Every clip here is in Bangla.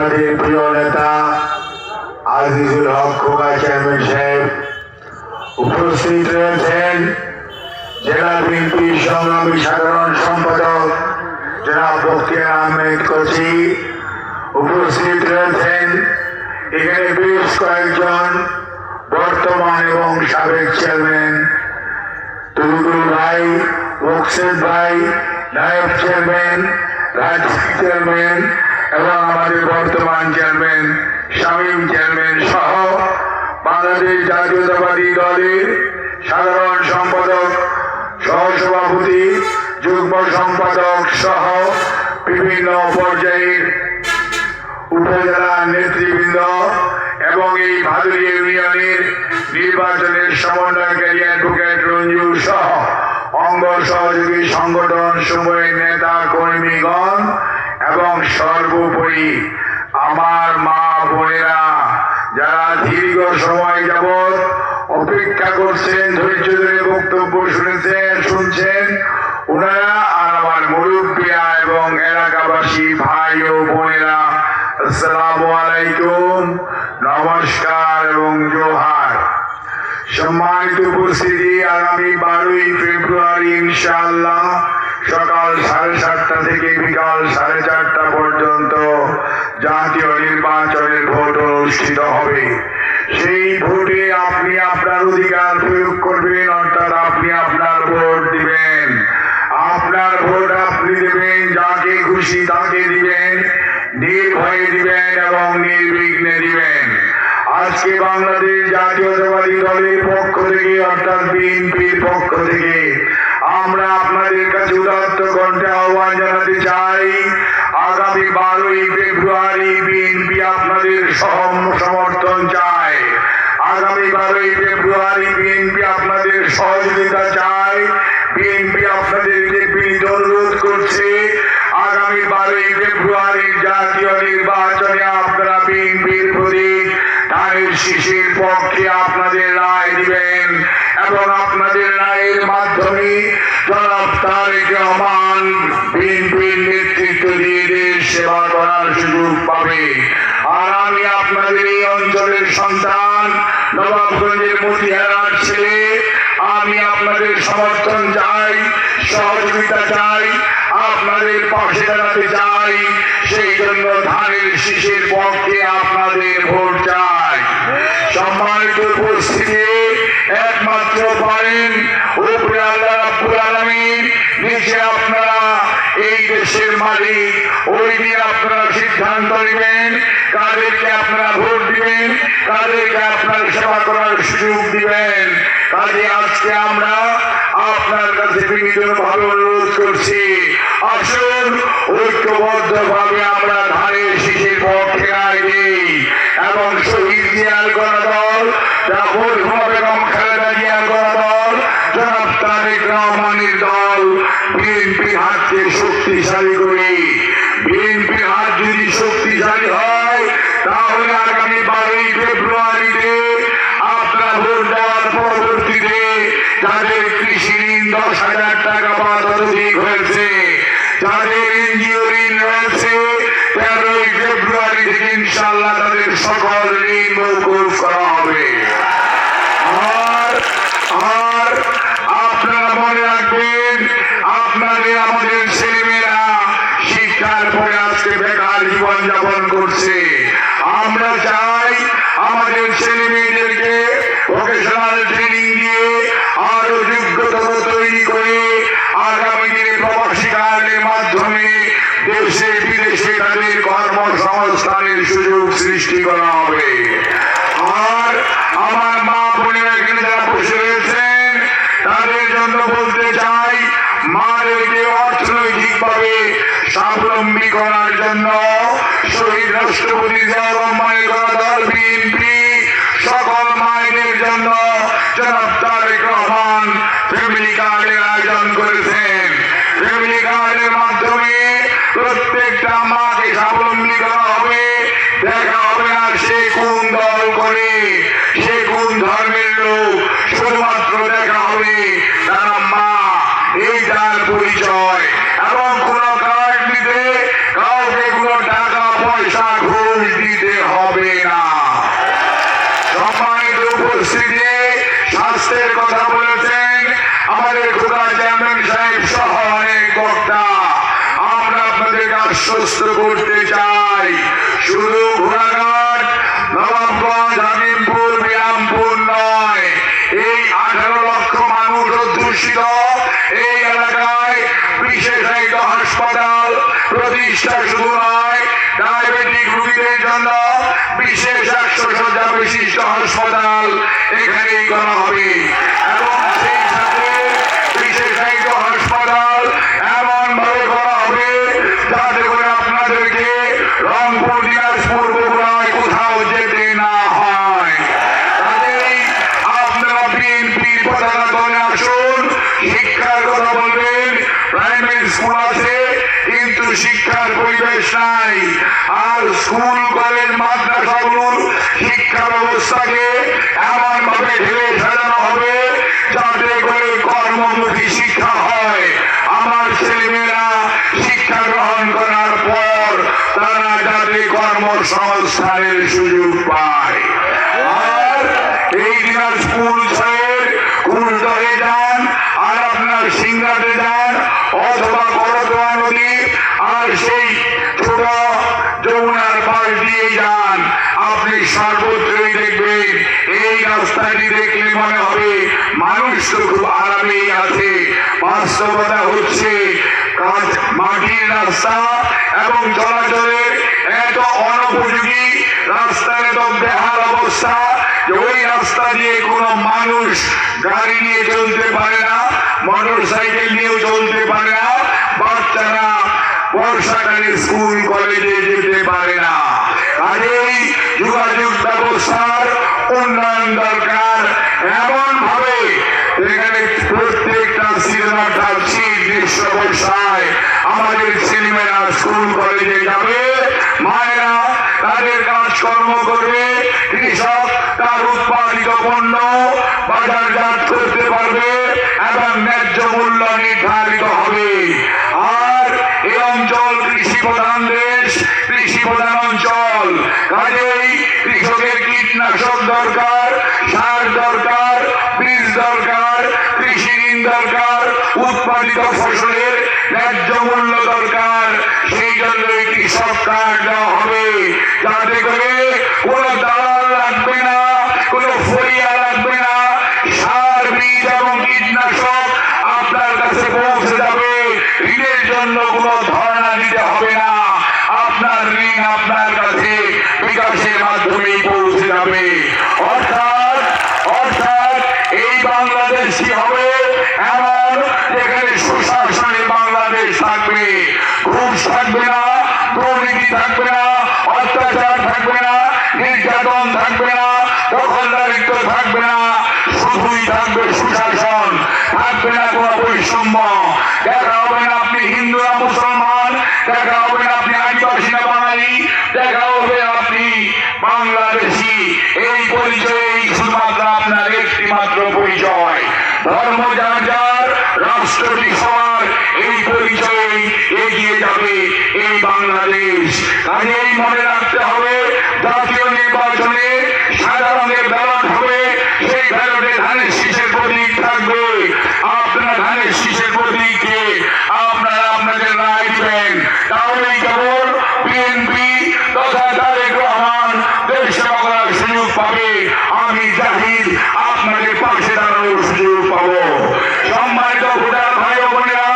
আপনাদের প্রিয় নেতা আজিজুল হক খোকা চেয়ারম্যান সাহেব, উপস্থিত রয়েছেন জেলা বিএনপির সংগ্রামী সাধারণ সম্পাদক জনাব বখতিয়ার আহমেদ কচি, উপস্থিত রয়েছেন এখানে বেশ কয়েকজন বর্তমান এবং সাবেক চেয়ারম্যান তুলুদুল ভাই, মোকসেদ ভাই, নায়ব চেয়ারম্যান, রাজশাহী চেয়ারম্যান এবং আমাদের বর্তমান চেয়ারম্যান শামীম চেয়ারম্যান সহ বাংলাদেশ জাতীয়তাবাদী দলের সাধারণ সম্পাদক, সহসভাপতি, যুগ্ম সম্পাদক সহ বিভিন্ন পর্যায়ের উপজেলা নেতৃবৃন্দ এবং এই ভাদুরী ইউনিয়নের নির্বাচনের সমন্বয়কারী অ্যাডভোকেট রঞ্জু সহ অঙ্গ সহযোগী সংগঠন সমূহের নেতা কর্মীগণ এবং সর্বোপরি আমার মা বোনেরা যারা দীর্ঘ সময় যাবৎ অপেক্ষা করছেন, ধৈর্য ধরে বক্তব্য শুনছেন, ওনারা আর আমার মুরব্বিয়া এবং এলাকাবাসী ভাই ও বোনেরা, আসসালামু আলাইকুম, নমস্কার এবং জোহার। সম্মানিত উপস্থিতি, আগামী 12ই ফেব্রুয়ারি ইনশাআল্লাহ সকাল 7:30 থেকে বিকাল 4:30 পর্যন্ত জাতীয় নির্বাচনের ভোট অনুষ্ঠিত হবে। সেই ভোটে আপনি আপনার অধিকার প্রয়োগ করবেন, অর্থাৎ আপনি আপনার ভোট দিবেন। আপনার ভোট আপনি দিবেন, যাকে খুশি তাকে দিবেন, নির্ভয়ে দিবেন এবং নির্বিঘ্নে দিবেন। আজকে বাংলাদেশ জাতীয়তাবাদী দলের পক্ষ থেকে অর্থাৎ বিএনপির পক্ষ থেকে আমরা আপনাদের কাছে উদাত্ত কণ্ঠে আহ্বান জানাতে চাই, আগামী 12ই ফেব্রুয়ারি বিএনপি আপনাদের সমর্থন চায়। আগামী 12ই ফেব্রুয়ারি বিএনপি আপনাদের সহযোগিতা চায়। বিএনপি আপনাদেরকে বিনীত অনুরোধ করছে, আগামী 12ই ফেব্রুয়ারির জাতীয় নির্বাচনে আপনারা বিএনপির প্রতি ধানের শীষের পক্ষে আপনাদের রায় দিবেন এবং আপনাদের রায়ের মাধ্যমে জনাব তারেক রহমান বিএনপির নেতৃত্ব দিয়ে দেশ সেবা করার সুযোগ পাবে। আর আমি আপনাদের এই অঞ্চলের সন্তান, নবাবগঞ্জের মতিহারার ছেলে, আমি আপনাদের সমর্থন চাই, সহযোগিতা চাই, আপনাদের পাশে দাঁড়াতে চাই। সেই জন্য ধানের শীষের পক্ষে আপনাদের ভোট চাই। সম্মানিত উপস্থিতি, একমাত্র পারেন উপরে আল্লাহ রাব্বুল আলামিন, নিচে আপনারা এই দেশের মালিক। ওই দিয়ে আপনারা সিদ্ধান্ত নেবেন কাদেরকে আপনারা ভোট দিবেন, কাদেরকে আপনার সেবা করার সুযোগ দিবেন। কাজে আজকে আমরা আপনার কাছে বিনীতভাবে অনুরোধ করছি, আসুন ঐক্যবদ্ধ ভাবে আমরা ধানের শীষের পক্ষে রায় দিই এবং শহীদ জিয়ার গণদল, বেগম খালেদা জিয়ার গণদল, জনাব তারেক রহমানের দল বিএনপির হাতকে শক্তিশালী করি। বিএনপির হাত যদি শক্তিশালী হয় তাহলে আগামী 12ই ফেব্রুয়ারিতে আপনারা ভোট দেওয়ার পরবর্তীতে যাদের কৃষি ঋণ 10,000 টাকা বা ততোধিক হয়েছে, যাদের এনজিও ঋণ রয়েছে, 13ই ফেব্রুয়ারি থেকে ইনশাআল্লাহ তাদের সকল ঋণ মওকুফ করা হবে। আর আপনারা মনে রাখবেন, আপনাদের আমাদের ছেলেমেয়েরা শিক্ষার পরে আজকে বেকার জীবন যাপন করছে। আমরা চাই আমাদের ছেলে মেয়েদেরকে ভোকেশনাল ট্রেনিং দিয়ে আরো যোগ্যতা তৈরি করে আগামী দিনে প্রবাসী কার্ডের মাধ্যমে দেশে বিদেশে তাদের কর্মসংস্থানের সুযোগ সৃষ্টি করা হবে। আর আমার মা বোনেরা এখানে যারা বসে রয়েছেন তাদের জন্য বলতে চাই, মাদেরকে অর্থনৈতিকভাবে স্বাবলম্বী করার জন্য শহীদ রাষ্ট্রপতি জিয়াউর রহমানের গণদল বিএনপি সকল মায়েদের জন্য জনাব তারেক রহমান ফ্যামিলি কার্ডের আয়োজন করেছেন। ফ্যামিলি কার্ডের মাধ্যমে প্রত্যেকটা মাকে স্বাবলম্বী করা হবে। দেখা হবে না সে কোন দল করে, সে কোন ধর্মের লোক, শুধুমাত্র দেখা হবে তারা মা, এই তার পরিচয়। এবং কোন কার্ড নিতে কাউকে কোনো টাকা পয়সা ঘুষ আশ্বস্ত করতে চাই, শুধু ঘোড়াঘাট, নবাবগঞ্জ, হাকিমপুর, বিরামপুর নয়, এই 18 লক্ষ মানুষ অধ্যুষিত এই এলাকায় বিশেষায়িত হাসপাতাল প্রতিষ্ঠা শুধু নয়, ডায়াবেটিক রোগীদের জন্য বিশেষ 100 শয্যা বিশিষ্ট হাসপাতাল এখানেই করা হবে এবং সেই সাথে বিশেষায়িত হাসপাতাল এমন ভাবে করা হবে যাতে করে আপনাদেরকে রংপুর, দিনাজপুর, বগুড়ায় কোথাও যেতে না হয়। কাজেই আপনারা বিএনপির পতাকা দলে আসুন, শিক্ষার কথা বলবেন, প্রাইমারি স্কুল আছে কিন্তু শিক্ষার পরিবেশ নাই, আর স্কুল, কলেজ, মাদ্রাসাগুলোর শিক্ষা ব্যবস্থাকে এমন ভাবে ঢেলে সাজানো হবে যাতে করে কর্মমুখী শিক্ষা হয়। আমার ছেলেমেয়েরা শিক্ষা গ্রহণ করার পর তারা যাতে কর্মসংস্থানের সুযোগ পায়। আর এই দিনাজপুর শহর কুলদহে যান আর আপনার সিংড়াতে যান অথবা করতোয়া নদী আর সেই ছোট যমুনার পাশ দিয়ে যান, আপনি সর্বত্রই দেখবেন এই রাস্তাটি দেখলে মনে হবে মানুষ তো খুব আরামেই আছে। বাস্তবতা হচ্ছে মাটির রাস্তা এবং চলাচলের এত অনুপযোগী, রাস্তার এত বেহাল অবস্থা যে ওই রাস্তা দিয়ে কোনো মানুষ গাড়ি নিয়ে চলতে পারে না, মোটর সাইকেল নিয়েও চলতে পারে না, বাচ্চারা বর্ষাকালে স্কুল কলেজে যেতে পারে না। কাজেই যোগাযোগ ব্যবস্থার উন্নয়ন দরকার এমন ভাবে এখানে প্রত্যেকটা সিনেমা থাকছি গ্রীষ্ম বর্ষায় আমাদের ছেলেমেয়েরা স্কুল কলেজে যাবে, মায়েরা তাদের কাজকর্ম করবে, কৃষক তার উৎপাদিত পণ্য বাজারজাত করতে পারবে এবং ন্যায্য মূল্য নির্ধারিত হবে। আর এই অঞ্চল কৃষি প্রধান দেশ, কৃষি প্রধান অঞ্চল, কাজেই কৃষকের কীটনাশক দরকার, সার দরকার, বীজ দরকার, কৃষি ঋণ দরকার, উৎপাদিত ফসলের ন্যায্য মূল্য দরকার। সেই জন্যই কৃষক কার্ড দেওয়া হবে যাতে করে কোনো দালাল লাগবে না, কোনো ফরিয়া লাগবে না, সার, বীজ এবং কীটনাশক আপনার কাছে পৌঁছে যাবে। ঋণের জন্য কোনো ধর্ণা দিতে হবে না, আপনার ঋণ আপনার কাছে বিকাশের মাধ্যমে পৌঁছে যাবে। অর্থাৎ এই বাংলাদেশই হবে এমন যেখানে সুশাসনের বাংলাদেশ থাকবে, ঘুষ থাকবে না, দুর্নীতি থাকবে না, অত্যাচার থাকবে না, নির্যাতন থাকবে না, দখলদারিত্ব থাকবে না, শুধুই থাকবে সুশাসন, থাকবে না কোনো বৈষম্য। দেখা হবে না আপনি হিন্দু না মুসলমান, দেখা হবে না আপনি আদিবাসী না বাঙালি, দেখা হবে আপনি বাংলাদেশি। এই পরিচয়েই শুধুমাত্র আপনার একটি মাত্র পরিচয়, ধর্ম যার যার, রাষ্ট্রটি সবার, এই পরিচয়ে এগিয়ে যাবে এই বাংলাদেশ। কাজেই মনে রাখতে হবে জাতীয় নির্বাচনে সাদা রঙের ব্যালট হবে, সেই ব্যালটে ধানের শীষের প্রতীক থাকবে। আপনারা ধানের শীষের প্রতীকে আপনারা আপনাদের রায় দিবেন, তাহলেই কেবল বিএনপি তথা তারেক রহমান দেশ সেবা করার সুযোগ পাবে। আমি জাহিদ আপনাদের পাশে দাঁড়ানোর সুযোগ পাবো। সম্মানিত ভোটার ভাই ও বোনেরা,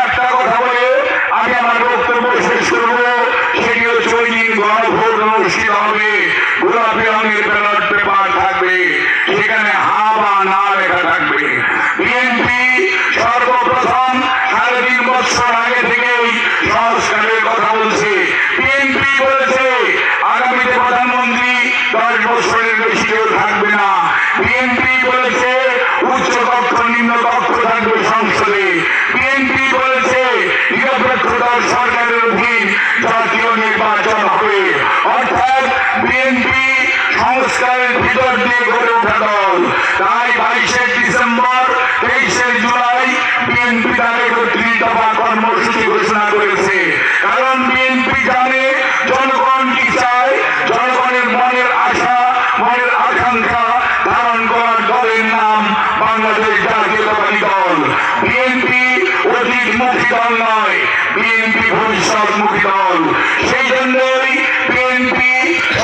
একটা কথা বলে আমি আমার বক্তব্য শেষ করবো, সেটি হচ্ছে ওই দিন গণভোট অনুষ্ঠিত হবে, গোলাপি রঙের ব্যালট পেপার থাকবে, সেখানে হা বা না লেখা থাকবে। বিএনপি সর্বপ্রথম 3.5 বছর আগে থেকেই সংস্কারের কথা বলছে। বিএনপি বলেছে আগামীতে প্রধানমন্ত্রী 10 বছরের বেশি কেউ থাকবে না। বিএনপি বলেছে উচ্চ কক্ষ নিম্ন কক্ষ থাকবে সংসদে। বিএনপি বলেছে নিরপেক্ষতার সরকারের অধীন জাতীয় নির্বাচন হবে। অর্থাৎ বিএনপি সংস্কারের ভিতর দিয়ে গড়ে ওঠা দল। তাই 22 ডিসেম্বর 23 জুলাই বিএনপি তার 31 দফা কর্মসূচি ঘোষণা করেছে। কারণ বিএনপি জানে জনগণ কি চায়, জনগণের মনের আশা, মনের আকাঙ্ক্ষা ধারণ করার দলের নাম বাংলাদেশ জাতীয়তাবাদী দল। বিএনপি অতীতমুখী দল নয়, বিএনপি ভবিষ্যৎমুখী দল। দল। সেই জন্যই বিএনপি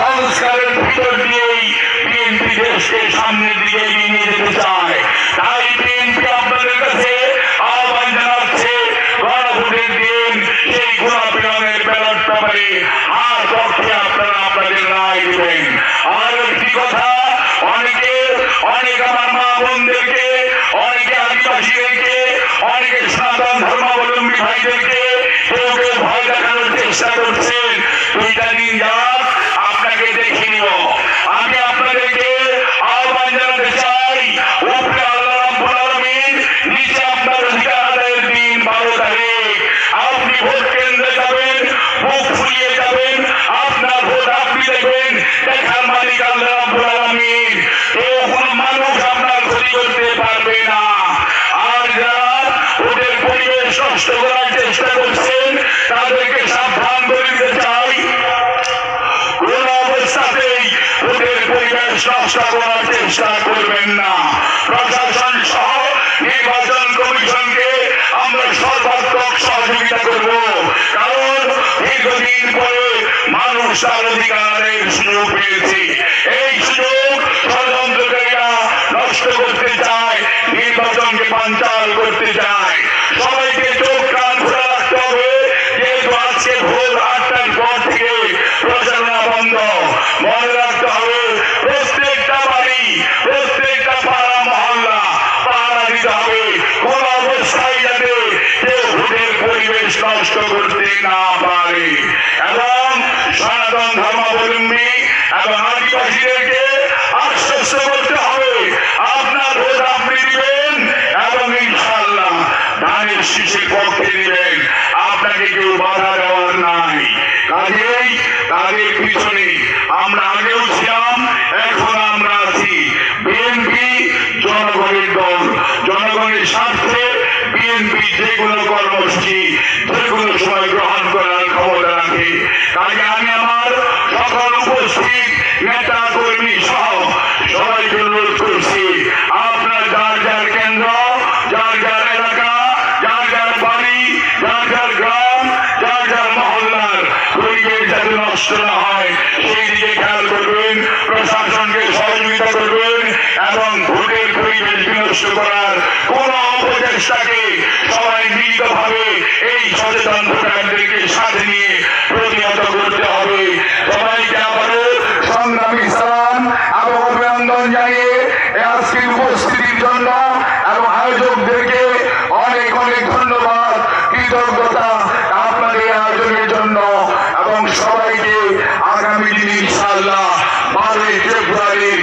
সংস্কারের ভিতর দিয়েই বিএনপি দেশকে সামনের দিকে এগিয়ে নিয়ে যেতে চায়। তাই বিএনপি আপনাদের কাছে আহ্বান জানাচ্ছে, গণভোটের দিন সেই গুণাপীড়নের ব্যালট পেপারে আর পক্ষে আপনারা আপনাদের রায় দেবেন। আর একটি কথা, অনেক আমার মা বোনদেরকে, অনেকে আদিবাসীদেরকে, অনেকে সনাতন ধর্মাবলম্বী ভাইদেরকে কেউ কেউ ভয় দেখানোর চেষ্টা করছেন। দুইটা দিন যাক আপনাকে দেখে নিব। আমি আপনাদেরকে আহ্বান জানাতে চাই, উপরে আল্লাহ রাব্বুল আলামিন, নিচে আপনার অধিকার আদায়ের দিন 12 তারিখ। আপনি ভোট কেন্দ্রে যাবেন, বুক ফুলিয়ে যাবেন, আপনার ভোট আপনি দেবেন, দেখার মালিক আল্লাহ রাব্বুল আলামিন। কেউ কোনো মানুষ আপনার ক্ষতি করতে পারবে না। আর যারা ভোটের পরিবেশ নষ্ট করার চেষ্টা করছেন তাদেরকে সাবধান করে দিতে চাই, কোন অবস্থাতেই ভোটের পরিবেশ নষ্ট করার চেষ্টা করবেন না। প্রশাসন সহ নির্বাচন কমিশনকে আমরা সর্বাত্মক সহযোগিতা করব, কারণ দীর্ঘদিন পরে মানুষ তার অধিকারের সুযোগ পেয়েছে। এই সুযোগ ষড়যন্ত্রকারীরা নষ্ট করতে চায়, নির্বাচনকে বানচাল করতে চায়। সবাইকে চোখ কান খোলা রাখতে হবে, যেহেতু আজকে ভোর 8টার পর থেকে প্রচারণা বন্ধ। মনে রাখতে হবে, প্রত্যেকটা বাড়ি, প্রত্যেকটা পাড়া মহল্লা পাহারা দিতে হবে, কোন অবস্থায় যাতে কেউ ভোটের পরিবেশ নষ্ট করতে না পারে। এবং সনাতন ধর্মাবলম্বী এবং আদিবাসীদেরকে আশ্বস্ত করতে হবে, আপনার ভোট আপনি দিবেন এবং ইনশাআল্লাহ ধানের শীষের পক্ষে দিবেন। আপনাকে কেউ বাধা দেওয়ার নাই। কাজেই তাদের পিছনে আমরা আগেও ছিলাম, এখন আমরা আছি। বিএনপি জনগণের দল, জনগণের স্বার্থে বিএনপি যে কোনো কর্মসূচি যে কোনো সময় গ্রহণ করার ক্ষমতা রাখে। কাজে আমি আমার সকল উপস্থিত নেতা কর্মী সহ সবাইকে অনুরোধ করছি, আপনার যার যার কেন্দ্র, যার যার এলাকা, যার যার বাড়ি, যার যার গ্রাম, যার যার মহল্লার পরিবেশ যাতে নষ্ট না হয় সেই দিকে খেয়াল করবেন, প্রশাসনকে সহযোগিতা করবেন এবং ভোটের পরিবেশ বিনষ্ট করার কোন অপচেষ্টাকে সবাই মিলিতভাবে এই সচেতন ভোটারদেরকে সাথে নিয়ে প্রতিহত করতে হবে। সবাইকে আবারও সংগ্রামী সালাম এবং অভিনন্দন জানিয়ে আজকের উপস্থিতির জন্য এবং আয়োজকদেরকে অনেক অনেক ধন্যবাদ, কৃতজ্ঞতা আপনাদের আয়োজনের জন্য। এবং সবাইকে আগামী দিন ইনশাআল্লাহ 12 ফেব্রুয়ারি